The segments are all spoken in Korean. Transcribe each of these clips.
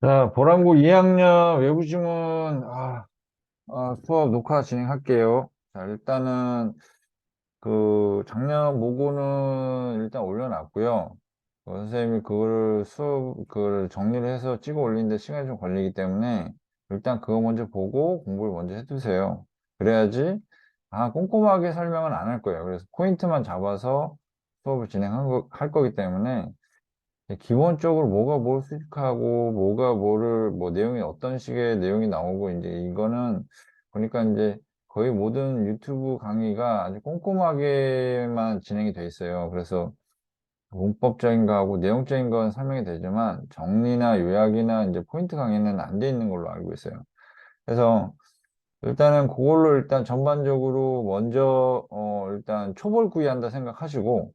자, 보람고 2학년 외부지문, 수업 녹화 진행할게요. 자, 일단은, 작년 모고는 일단 올려놨고요. 선생님이 그거를 정리를 해서 찍어 올리는데 시간이 좀 걸리기 때문에, 일단 그거 먼저 보고 공부를 먼저 해두세요. 그래야지, 꼼꼼하게 설명은 안 할 거예요. 그래서 포인트만 잡아서 수업을 할 거기 때문에, 기본적으로 뭐가 뭘 수식하고 뭐가 뭐를 뭐 내용이 어떤 식의 내용이 나오고 이제 이거는 보니까 이제 거의 모든 유튜브 강의가 아주 꼼꼼하게만 진행이 돼 있어요. 그래서 문법적인 거하고 내용적인 건 설명이 되지만 정리나 요약이나 이제 포인트 강의는 안 돼 있는 걸로 알고 있어요. 그래서 일단은 그걸로 일단 전반적으로 먼저 일단 초벌구이 한다 생각하시고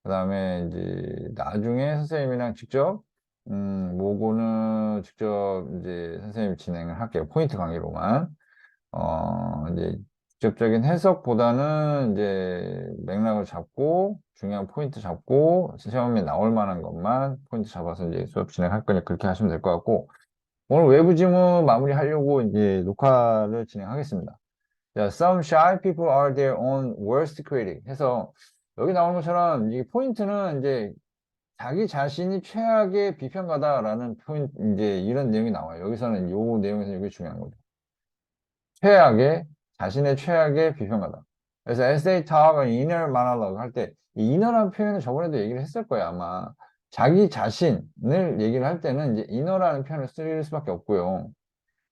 그다음에 이제 나중에 선생님이랑 직접 모고는 직접 이제 선생님 진행을 할게요. 포인트 강의로만. 이제 직접적인 해석보다는 이제 맥락을 잡고 중요한 포인트 잡고 시험에 나올 만한 것만 포인트 잡아서 이제 수업 진행할 거니까 그렇게 하시면 될 것 같고 오늘 외부 지문 마무리하려고 이제 녹화를 진행하겠습니다. 자, Some shy people are their own worst critic. 해서 여기 나오는 것처럼 이 포인트는 이제 자기 자신이 최악의 비평가다라는 포인트, 이제 이런 내용이 나와요. 여기서는 요 내용에서 이게 중요한 거죠. 최악의, 자신의 최악의 비평가다. 그래서 essay talk, inner monologue 할 때, 이 inner라는 표현을 저번에도 얘기를 했을 거예요, 아마. 자기 자신을 얘기를 할 때는 이제 inner라는 표현을 쓸 수밖에 없고요.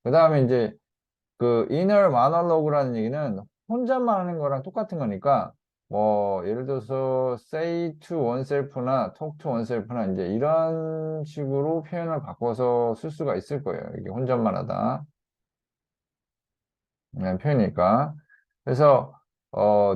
그 다음에 이제 그 inner monologue라는 얘기는 혼잣말 하는 거랑 똑같은 거니까 뭐 예를 들어서 say to oneself나 talk to oneself나 이제 이런 식으로 표현을 바꿔서 쓸 수가 있을 거예요. 이게 혼잣말 하다. 표현이니까. 그래서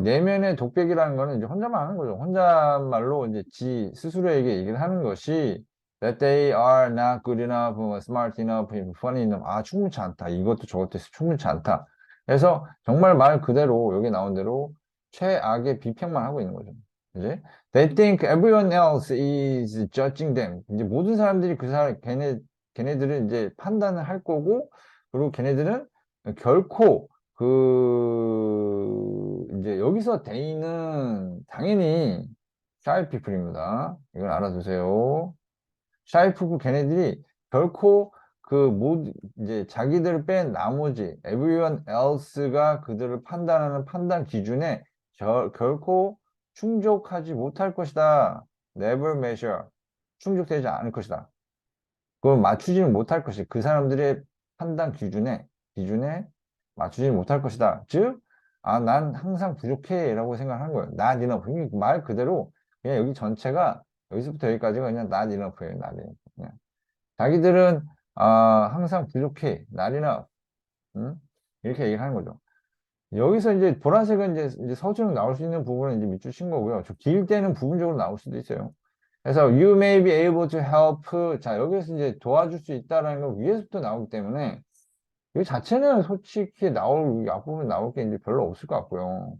내면의 독백이라는 거는 이제 혼잣말 하는 거죠. 혼잣말로 이제 지 스스로에게 얘기를 하는 것이 that they are not good enough, smart enough, funny enough. 충분치 않다. 이것도 저것도 충분치 않다. 그래서 정말 말 그대로 여기 나온 대로 최악의 비평만 하고 있는 거죠. 이제 they think everyone else is judging them. 이제 모든 사람들이 걔네들은 이제 판단을 할 거고 그리고 걔네들은 결코 이제 여기서 데이는 당연히 샤이피플입니다. 이걸 알아두세요. 샤이프고 걔네들이 결코 이제 자기들을 뺀 나머지 everyone else가 그들을 판단하는 판단 기준에 결코 충족하지 못할 것이다. never measure. 충족되지 않을 것이다. 그걸 맞추지는 못할 것이 그 사람들의 판단 기준에 맞추지는 못할 것이다. 즉, 난 항상 부족해 라고 생각하는 거예요. not enough. 말 그대로 그냥 여기 전체가 여기서부터 여기까지가 그냥 not enough예요. not enough. 그냥. 자기들은 항상 부족해. not enough. 응? 이렇게 얘기를 하는 거죠. 여기서 이제 보라색은 이제 서술로 나올 수 있는 부분은 이제 밑줄 친 거고요. 저 길 때는 부분적으로 나올 수도 있어요. 그래서 you may be able to help. 자, 여기서 이제 도와줄 수 있다라는 건 위에서부터 나오기 때문에 이 자체는 솔직히 앞부분 나올 게 이제 별로 없을 것 같고요.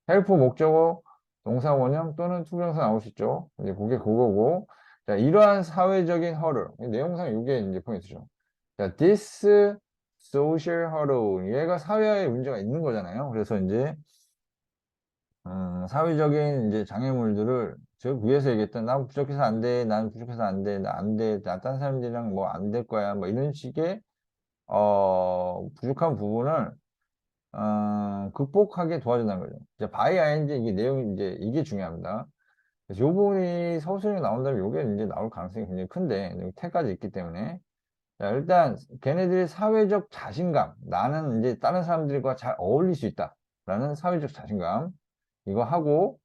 help 목적어, 동사 원형 또는 투부정사 나올 수 있죠. 이제 그게 그거고. 자, 이러한 사회적인 허를. 내용상 이게 이제 포인트죠. 자, this social hurdle. 얘가 사회에 문제가 있는 거잖아요. 그래서 이제 사회적인 이제 장애물들을 즉 위에서 얘기했던 난 부족해서 안 돼, 난 부족해서 안 돼, 나 안 돼, 나 딴 사람들이랑 뭐 안 될 거야, 뭐 이런 식의 부족한 부분을 극복하게 도와준다는 거죠. 이제 바이 ing 이게 내용 이제 이게 중요합니다. 그래서 요 부분이 서술에 나온다면 요게 이제 나올 가능성이 굉장히 큰데 여기 태까지 있기 때문에 자, 일단 걔네들의 사회적 자신감 나는 이제 다른 사람들과 잘 어울릴 수 있다라는 사회적 자신감 이거 하고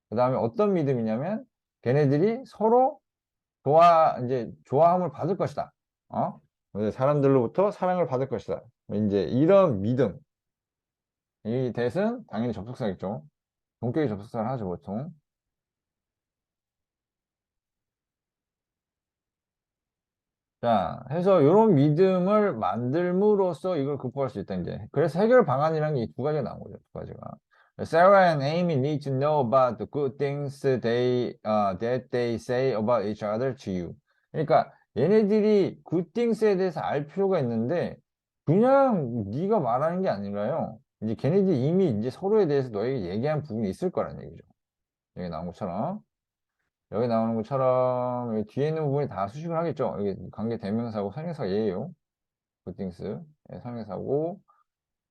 그 다음에 어떤 믿음이냐면 걔네들이 서로 이제 좋아함을 받을 것이다. 그래서 사람들로부터 사랑을 받을 것이다. 이제 이런 믿음. 이 대은 당연히 접속사겠죠. 동격의 접속사를 하죠, 보통. 자, 해서 이런 믿음을 만들므로써 이걸 극복할 수 있다, 이제. 그래서 해결 방안이라는 게 이 두 가지가 나온 거죠, 두 가지가. Sarah and Amy need to know about the good things that they say about each other to you. 그러니까 얘네들이 good things에 대해서 알 필요가 있는데 그냥 네가 말하는 게 아니라요. 이제 걔네들이 이미 이제 서로에 대해서 너에게 얘기한 부분이 있을 거란 얘기죠. 여기 나온 것처럼. 여기 나오는 것처럼 여기 뒤에 있는 부분이 다 수식을 하겠죠. 여기 관계 대명사고 설명사가 얘예요. good things. 예, 설명사고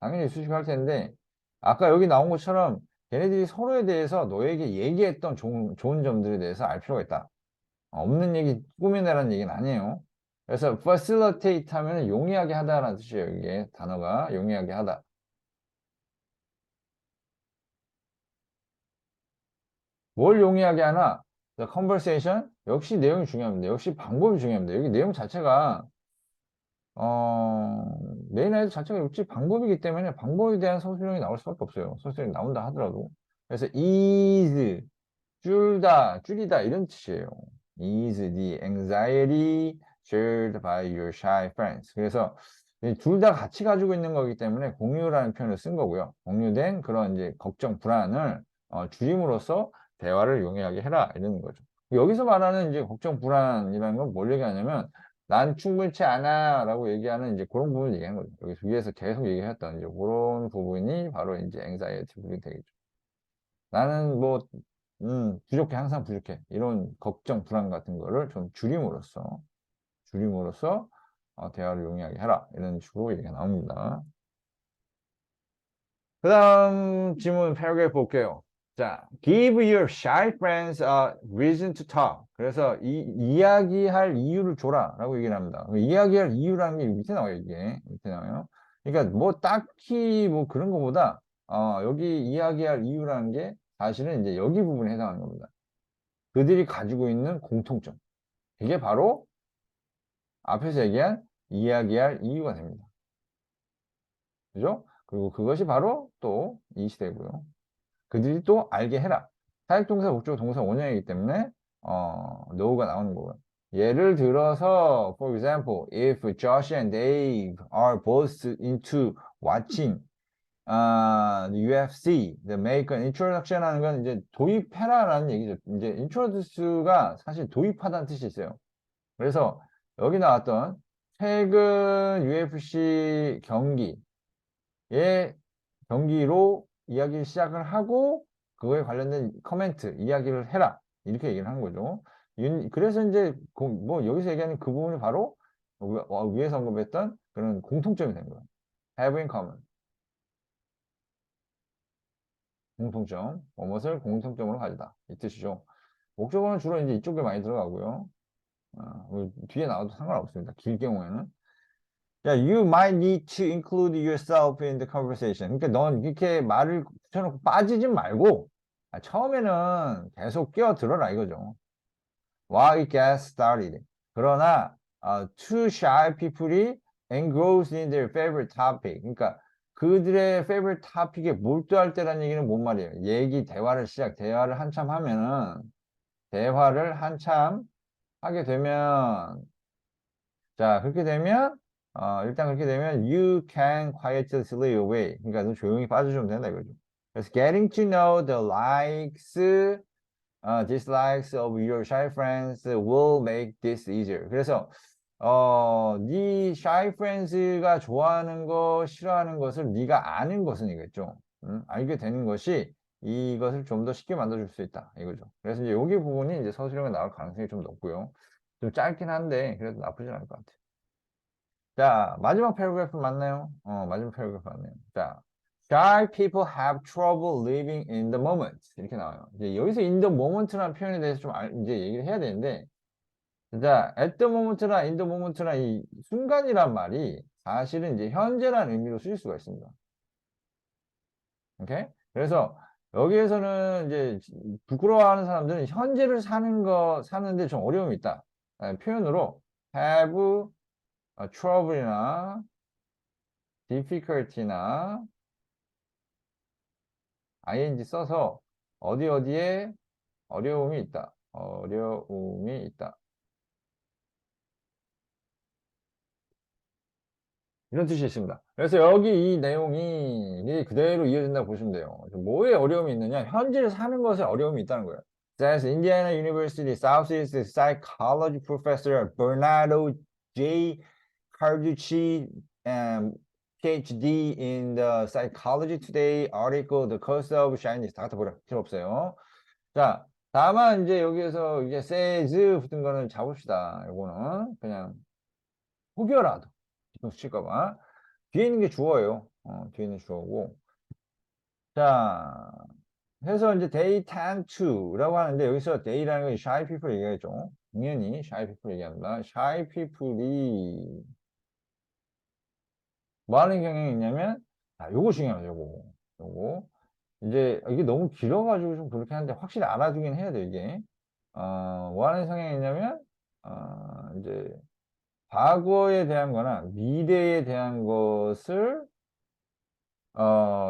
당연히 수식할 텐데 아까 여기 나온 것처럼 걔네들이 서로에 대해서 너에게 얘기했던 좋은 점들에 대해서 알 필요가 있다. 없는 얘기 꾸며내라는 얘기는 아니에요. 그래서 facilitate 하면 용이하게 하다라는 뜻이에요. 이게 단어가 용이하게 하다. 뭘 용이하게 하나? The conversation 역시 내용이 중요합니다. 역시 방법이 중요합니다. 여기 내용 자체가 메인 아이디 자체가 역시 방법이기 때문에 방법에 대한 서술형이 나올 수밖에 없어요. 서술형이 나온다 하더라도. 그래서 is 줄이다 이런 뜻이에요. Is the anxiety shared by your shy friends? 그래서 둘 다 같이 가지고 있는 거기 때문에 공유라는 표현을 쓴 거고요. 공유된 그런 이제 걱정, 불안을 줄임으로써 대화를 용이하게 해라 이러는 거죠. 여기서 말하는 이제 걱정, 불안이라는 건 뭘 얘기하냐면 난 충분치 않아 라고 얘기하는 이제 그런 부분을 얘기하는 거죠. 여기서 위에서 계속 얘기했던 이제 그런 부분이 바로 이제 anxiety 부분이 되겠죠. 나는 뭐 부족해, 항상 부족해. 이런 걱정, 불안 같은 거를 좀 줄임으로써 대화를 용이하게 해라. 이런 식으로 얘기가 나옵니다. 그 다음 질문 패러그래프 볼게요. 자, give your shy friends a reason to talk. 그래서 이야기할 이유를 줘라. 라고 얘기를 합니다. 이야기할 이유라는 게 밑에 나와요, 이게. 밑에 나와요. 그러니까 뭐 딱히 뭐 그런 거보다, 여기 이야기할 이유라는 게 사실은 이제 여기 부분에 해당하는 겁니다. 그들이 가지고 있는 공통점. 이게 바로 앞에서 얘기한 이야기할 이유가 됩니다. 그죠? 그리고 그것이 바로 또 이 시대고요. 그들이 또 알게 해라. 사역동사, 목적어, 동사 원형이기 때문에 know가 나오는 거고요. 예를 들어서 for example, if Josh and Dave are both into watching the UFC, the make an introduction 하는 건 이제 도입해라라는 얘기죠. 이제 introduce가 사실 도입하다는 뜻이 있어요. 그래서 여기 나왔던 최근 UFC 경기로 이야기를 시작을 하고 그거에 관련된 커멘트, 이야기를 해라. 이렇게 얘기를 한 거죠. 그래서 이제 뭐 여기서 얘기하는 그 부분이 바로 위에서 언급했던 그런 공통점이 된 거예요. have in common. 공통점. 무엇을 공통점으로 가지다. 이 뜻이죠. 목적어는 주로 이제 이쪽에 많이 들어가고요. 뒤에 나와도 상관없습니다. 길 경우에는. Yeah, you might need to include yourself in the conversation. 그러니까 넌 이렇게 말을 붙여놓고 빠지지 말고 처음에는 계속 끼어들어라 이거죠. While it gets started. 그러나 two shy people이 engrossed in their favorite topic. 그러니까 그들의 favorite topic에 몰두할 때라는 얘기는 뭔 말이에요? 대화를 한참 하면은 대화를 한참 하게 되면 자, 그렇게 되면, 일단 그렇게 되면, you can quietly slip away. 그러니까 너 조용히 빠져주면 된다, 이거죠. 그래서 getting to know the likes, dislikes of your shy friends will make this easier. 그래서, 네 shy friends가 좋아하는 거, 싫어하는 것을 네가 아는 것은 이겠죠. 알게 되는 것이 이것을 좀 더 쉽게 만들어줄 수 있다, 이거죠. 그래서 이제 여기 부분이 이제 서술형에 나올 가능성이 좀 높고요. 좀 짧긴 한데, 그래도 나쁘진 않을 것 같아요. 자, 마지막 패러그래프 맞나요? 마지막 패러그래프 맞네요. 자, shy people have trouble living in the moment. 이렇게 나와요. 이제 여기서 in the moment라는 표현에 대해서 좀 이제 얘기를 해야 되는데, 자, at the moment나 in the moment나 이 순간이란 말이 사실은 이제 현재라는 의미로 쓰일 수가 있습니다. 오케이? 그래서 여기에서는 이제 부끄러워하는 사람들은 현재를 사는데 좀 어려움이 있다. 표현으로 have trouble이나 difficulty나 ing 써서 어디에 어려움이 있다. 어려움이 있다. 이런 뜻이 있습니다. 그래서 여기 이 내용이 그대로 이어진다고 보시면 돼요. 뭐에 어려움이 있느냐? 현재를 사는 것에 어려움이 있다는 거예요. says Indiana University Southeast psychology professor Bernardo J. Carducci, PhD in the Psychology Today article The Cost of Shyness. 다 갖다 버려. 필요 없어요. 자, 다만 이제 여기에서 이제 says 붙은 거는 잡읍시다. 이거는 그냥 혹여라도 뒤통수 칠까봐. 뒤에 있는 게 주어예요. 뒤에 있는 주어고. 자, 해서 이제 they tend to라고 하는데 여기서 they라는 건 shy people 얘기하죠. 당연히 shy people 얘기합니다. shy people이 뭐 하는 경향이 있냐면, 요거 중요하죠, 요거. 이제 이게 너무 길어가지고 좀 그렇게 하는데 확실히 알아두긴 해야 돼, 이게. 뭐 하는 성향이 있냐면, 이제 과거에 대한 거나 미래에 대한 것을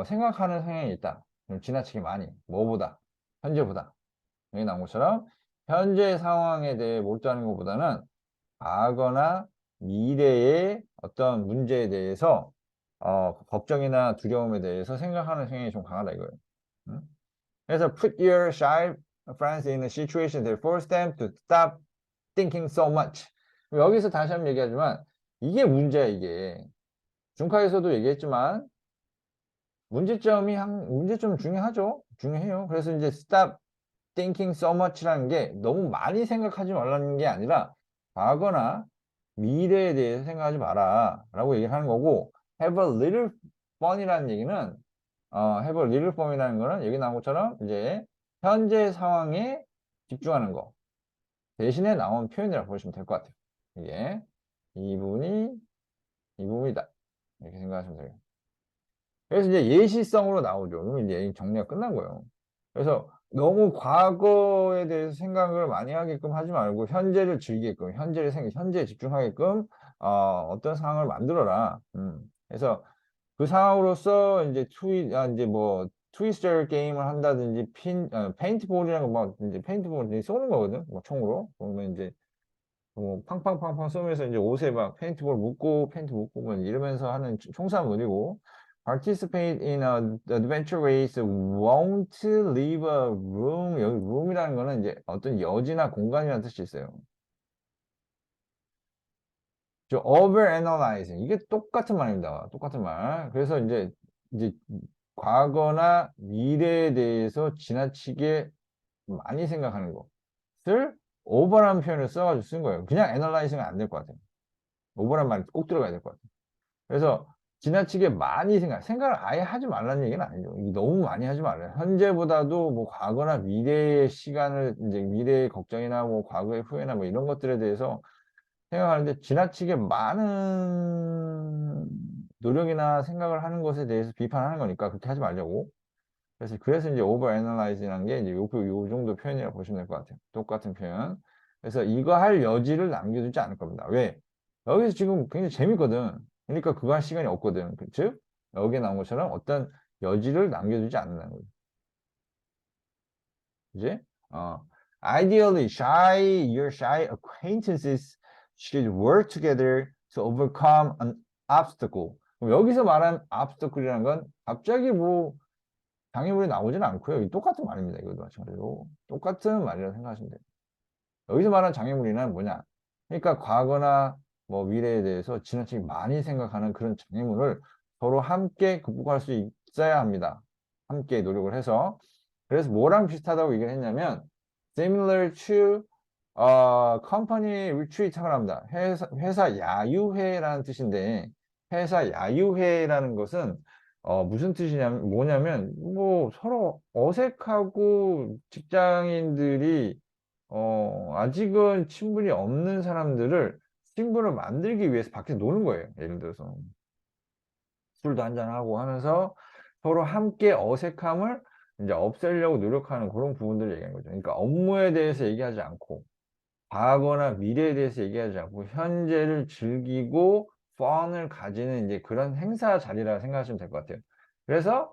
생각하는 성향이 있다. 좀 지나치게 많이. 뭐보다? 현재보다. 여기 나온 것처럼 현재 상황에 대해 몰두하는 것보다는 과거나 미래의 어떤 문제에 대해서 걱정이나 두려움에 대해서 생각하는 성향이 좀 강하다 이거예요. 응? 그래서 put your shy friends in a situation that force them to stop thinking so much. 여기서 다시 한번 얘기하지만 이게 문제야 이게. 중카에서도 얘기했지만 문제점 중요하죠. 중요해요. 그래서 이제 stop thinking so much라는 게 너무 많이 생각하지 말라는 게 아니라 과거나 미래에 대해서 생각하지 마라 라고 얘기를 하는 거고 have a little fun이라는 얘기는 have a little fun이라는 거는 여기 나온 것처럼 이제 현재 상황에 집중하는 거 대신에 나온 표현이라고 보시면 될 것 같아요. 이게 이 부분이 이 부분이다 이렇게 생각하시면 돼요. 그래서 이제 예시성으로 나오죠. 그러면 이제 정리가 끝난 거예요. 그래서 너무 과거에 대해서 생각을 많이 하게끔 하지 말고 현재를 즐기게끔, 현재에 집중하게끔 어떤 상황을 만들어라. 그래서 그 상황으로서 이제 이제 뭐 트위스터 게임을 한다든지 페인트볼이라는 거막 이제 페인트볼 쏘는 거거든. 뭐 총으로. 그러면 이제 뭐 팡팡팡팡 쏘면서 이제 옷에 막 페인트볼 묶고 페인트 묶고 뭐 이러면서 하는 총싸움이고 participate in a adventure race won't leave a room. 여기 room이라는 거는 이제 어떤 여지나 공간이라는 뜻이 있어요. 저 overanalyzing 이게 똑같은 말입니다. 똑같은 말. 그래서 이제 과거나 미래에 대해서 지나치게 많이 생각하는 것을 over라는 표현을 써가지고 쓴 거예요. 그냥 analyzing은 안 될 것 같아요. 오버란 말이 꼭 들어가야 될 것 같아요. 그래서 지나치게 많이 생각을 아예 하지 말라는 얘기는 아니죠. 너무 많이 하지 말아요. 현재보다도 뭐 과거나 미래의 시간을 이제 미래의 걱정이나 뭐 과거의 후회나 뭐 이런 것들에 대해서 생각하는데 지나치게 많은 노력이나 생각을 하는 것에 대해서 비판하는 거니까 그렇게 하지 말자고. 그래서 이제 over analyze라는 게 이제 요 정도 표현이라고 보시면 될 것 같아요. 똑같은 표현. 그래서 이거 할 여지를 남겨두지 않을 겁니다. 왜? 여기서 지금 굉장히 재밌거든. 그러니까 그거 할 시간이 없거든. 즉, 여기에 나온 것처럼 어떤 여지를 남겨두지 않는다는 거죠. 이제, ideally, your shy acquaintances should work together to overcome an obstacle. 그럼 여기서 말한 obstacle이라는 건 갑자기 뭐 장애물이 나오지는 않고요. 똑같은 말입니다. 이것도 마찬가지로. 똑같은 말이라고 생각하시면 돼요. 여기서 말하는 장애물이란 뭐냐? 그러니까 과거나 뭐 미래에 대해서 지나치게 많이 생각하는 그런 장애물을 서로 함께 극복할 수 있어야 합니다. 함께 노력을 해서. 그래서 뭐랑 비슷하다고 얘기를 했냐면 similar to company retreat을 합니다. 회사 야유회라는 뜻인데 회사 야유회라는 것은 무슨 뜻이냐면 뭐냐면 뭐 서로 어색하고 직장인들이 아직은 친분이 없는 사람들을 친분을 만들기 위해서 밖에 노는 거예요. 예를 들어서 술도 한잔하고 하면서 서로 함께 어색함을 이제 없애려고 노력하는 그런 부분들을 얘기하는 거죠. 그러니까 업무에 대해서 얘기하지 않고 과거나 미래에 대해서 얘기하지 않고 현재를 즐기고 펀을 가지는 이제 그런 행사 자리라고 생각하시면 될 것 같아요. 그래서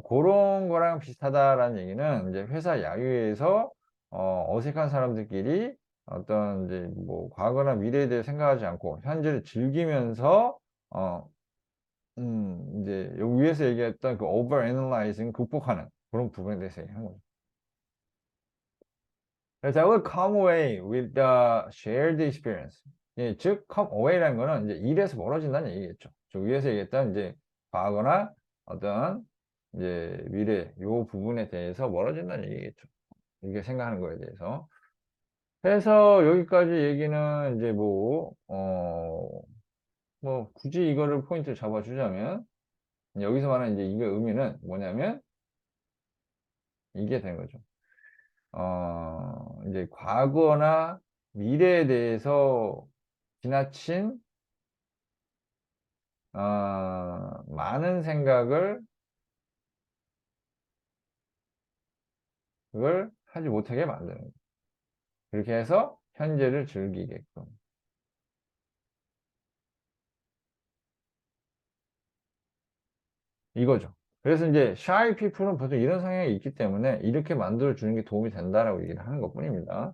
그런 거랑 비슷하다라는 얘기는 이제 회사 야유에서 어색한 사람들끼리 어떤 이제 뭐 과거나 미래에 대해 생각하지 않고 현재를 즐기면서 이제 여기 위에서 얘기했던 그 over analyzing 극복하는 그런 부분에 대해서 얘기하는 거죠. 그래서 I will come away with the shared experience. 예, 즉, come away라는 거는 이제 일에서 멀어진다는 얘기겠죠. 저 위에서 얘기했던 이제 과거나 어떤 이제 미래 요 부분에 대해서 멀어진다는 얘기겠죠. 이게 생각하는 거에 대해서. 그래서 여기까지 얘기는 이제 뭐 굳이 이거를 포인트를 잡아주자면 여기서 말하는 이제 이게 의미는 뭐냐면 이게 되는 거죠. 이제 과거나 미래에 대해서 지나친 많은 생각을 그걸 하지 못하게 만드는 거예요. 그렇게 해서 현재를 즐기게끔. 이거죠. 그래서 이제 shy people은 보통 이런 성향이 있기 때문에 이렇게 만들어주는 게 도움이 된다라고 얘기를 하는 것뿐입니다.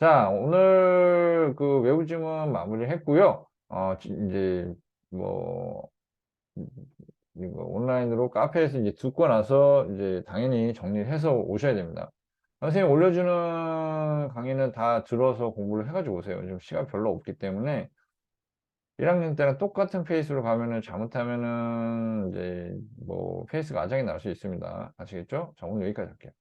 자, 오늘 그 외부 질문 마무리 했고요. 이제 뭐 이거 온라인으로 카페에서 이제 듣고 나서 이제 당연히 정리해서 오셔야 됩니다. 선생님 올려주는 강의는 다 들어서 공부를 해가지고 오세요. 지금 시간 별로 없기 때문에 1학년 때랑 똑같은 페이스로 가면은 잘못하면은 이제 뭐 페이스가 아작이 날 수 있습니다. 아시겠죠? 자, 오늘 여기까지 할게요.